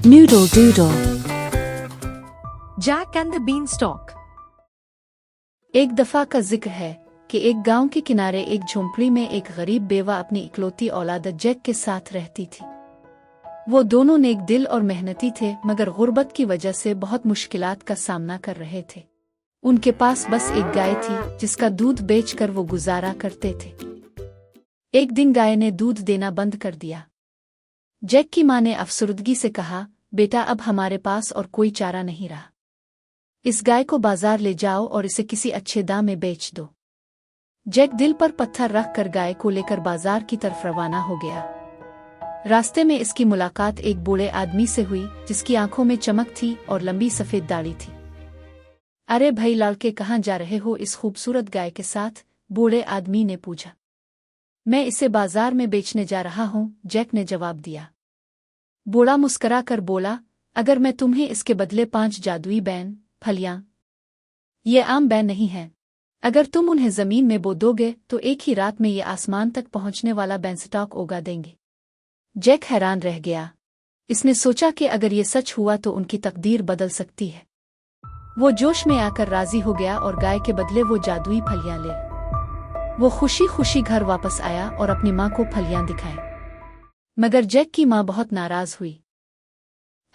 Noodle Doodle. Jack and the Beanstalk. एक दफा का जिक्र है कि एक गांव के किनारे एक झोंपड़ी में एक गरीब बेवा अपनी इकलौती औलाद जैक के साथ रहती थी। वो दोनों नेक दिल और मेहनती थे, मगर गुर्बत की वजह से बहुत मुश्किलात का सामना कर रहे थे। उनके पास बस एक गाय थी जिसका दूध बेचकर वो गुजारा करते थे। एक दिन गाय ने दूध देना बंद कर दिया। जैक की मां ने अफसरदगी से कहा, बेटा अब हमारे पास और कोई चारा नहीं रहा। इस गाय को बाजार ले जाओ और इसे किसी अच्छे दाम में बेच दो। जैक दिल पर पत्थर रख कर गाय को लेकर बाजार की तरफ रवाना हो गया। रास्ते में इसकी मुलाकात एक बूढ़े आदमी से हुई जिसकी आंखों में चमक थी और लंबी सफेद दाढ़ी थी। अरे भाई लड़के, कहाँ जा रहे हो इस खूबसूरत गाय के साथ? बूढ़े आदमी ने पूछा। मैं इसे बाजार में बेचने जा रहा हूँ, जैक ने जवाब दिया। बूढ़ा मुस्करा कर बोला, अगर मैं तुम्हें इसके बदले 5 जादुई बैन फलियां, ये आम बैन नहीं है, अगर तुम उन्हें जमीन में बो दोगे तो एक ही रात में ये आसमान तक पहुंचने वाला बेंस्टॉक उगा देंगे। जैक हैरान रह गया। इसने सोचा कि अगर ये सच हुआ तो उनकी तकदीर बदल सकती है। वो जोश में आकर राजी हो गया और गाय के बदले वो जादुई फलियां ले। वो खुशी खुशी घर वापस आया और अपनी माँ को फलियां दिखाई, मगर जैक की माँ बहुत नाराज हुई।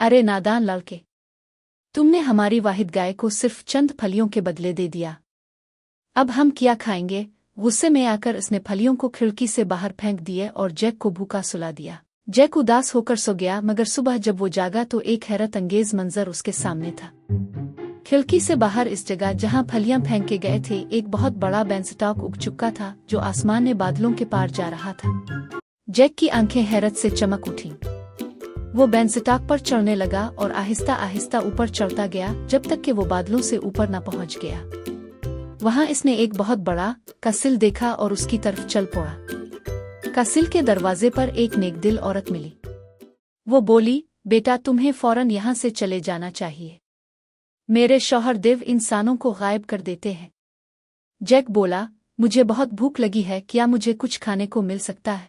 अरे नादान लड़के, तुमने हमारी वाहिद गाय को सिर्फ चंद फलियों के बदले दे दिया, अब हम क्या खाएंगे? गुस्से में आकर उसने फलियों को खिड़की से बाहर फेंक दिए और जैक को भूखा सुला दिया। जैक उदास होकर सो गया, मगर सुबह जब वो जागा तो एक हैरत अंगेज मंजर उसके सामने था। खिड़की से बाहर इस जगह जहां फलियां फेंक के गए थे, एक बहुत बड़ा बेंस्टॉक उग चुका था जो आसमान में बादलों के पार जा रहा था। जैक की आंखें हैरत से चमक उठीं। वो बेंस्टॉक पर चढ़ने लगा और आहिस्ता आहिस्ता ऊपर चढ़ता गया जब तक कि वो बादलों से ऊपर न पहुंच गया। वहां इसने एक बहुत बड़ा कासिल देखा और उसकी तरफ चल पड़ा। कासिल के दरवाजे पर एक नेकदिल औरत मिली। वो बोली, बेटा तुम्हें फौरन यहाँ से चले जाना चाहिए, मेरे शौहर देव इंसानों को गायब कर देते हैं। जैक बोला, मुझे बहुत भूख लगी है, क्या मुझे कुछ खाने को मिल सकता है?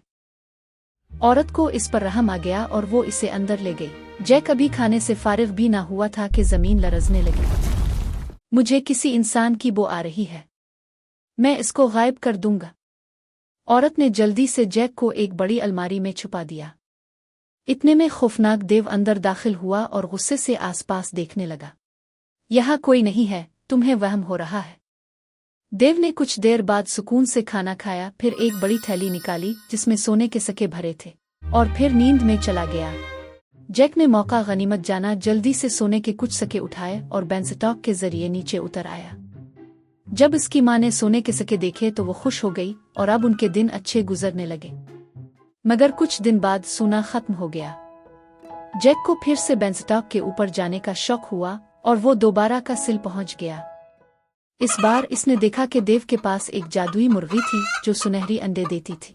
औरत को इस पर रहम आ गया और वो इसे अंदर ले गई। जैक अभी खाने से फारिग भी ना हुआ था कि जमीन लरजने लगी। मुझे किसी इंसान की बो आ रही है, मैं इसको गायब कर दूंगा। औरत ने जल्दी से जैक को एक बड़ी अलमारी में छुपा दिया। इतने में खौफनाक देव अंदर दाखिल हुआ और गुस्से से आसपास देखने लगा। यहाँ कोई नहीं है, तुम्हें वहम हो रहा है। देव ने कुछ देर बाद सुकून से खाना खाया, फिर एक बड़ी थैली निकाली जिसमें सोने के सिक्के भरे थे और फिर नींद में चला गया। जैक ने मौका गनीमत जाना जल्दी से सोने के कुछ सिक्के उठाए और बेंस्टॉक के जरिए नीचे उतर आया। जब इसकी माँ ने सोने के सिक्के देखे तो वो खुश हो गई और अब उनके दिन अच्छे गुजरने लगे। मगर कुछ दिन बाद सोना खत्म हो गया। जैक को फिर से बेंस्टॉक के ऊपर जाने का शौक हुआ और वो दोबारा कासिल पहुंच गया। इस बार इसने देखा कि देव के पास एक जादुई मुर्गी थी जो सुनहरी अंडे देती थी।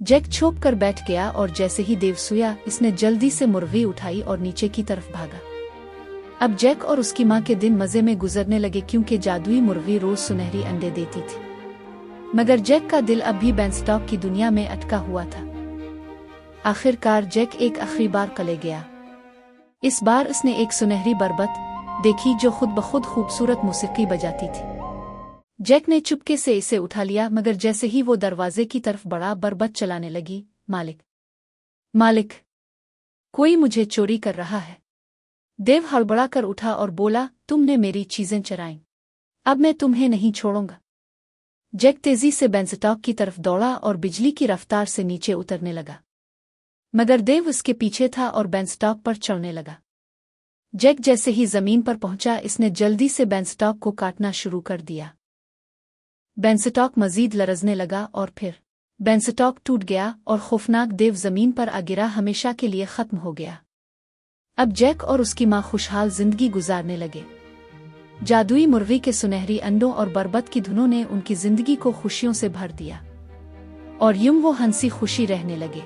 जैक छुप कर बैठ गया और जैसे ही देव सोया, इसने जल्दी से मुर्गी उठाई और नीचे की तरफ भागा। अब जैक और उसकी माँ के दिन मजे में गुजरने लगे क्योंकि जादुई मुर्गी रोज सुनहरी अंडे देती थी। मगर जैक का दिल अब भी बेंस्टॉक की दुनिया में अटका हुआ था। आखिरकार जैक एक आखिरी बार कले गया। इस बार उसने एक सुनहरी बरबत देखी जो खुद ब खुद खूबसूरत मौसीकी बजाती थी। जैक ने चुपके से इसे उठा लिया, मगर जैसे ही वो दरवाजे की तरफ बढ़ा, बरबत चलाने लगी, मालिक मालिक, कोई मुझे चोरी कर रहा है। देव हड़बड़ा कर उठा और बोला, तुमने मेरी चीजें चुराईं, अब मैं तुम्हें नहीं छोड़ूंगा। जैक तेजी से बेंस्टॉक की तरफ दौड़ा और बिजली की रफ्तार से नीचे उतरने लगा, मगर देव उसके पीछे था और बेंस्टॉक पर चढ़ने लगा। जैक जैसे ही जमीन पर पहुंचा, इसने जल्दी से बेंस्टॉक को काटना शुरू कर दिया। बेंस्टॉक मजीद लरजने लगा और फिर बेंस्टॉक टूट गया और खौफनाक देव जमीन पर आ गिरा, हमेशा के लिए खत्म हो गया। अब जैक और उसकी माँ खुशहाल जिंदगी गुजारने लगे। जादुई मुर्गी के सुनहरी अंडों और बरबत की धुनों ने उनकी जिंदगी को खुशियों से भर दिया और यूं वो हंसी खुशी रहने लगे।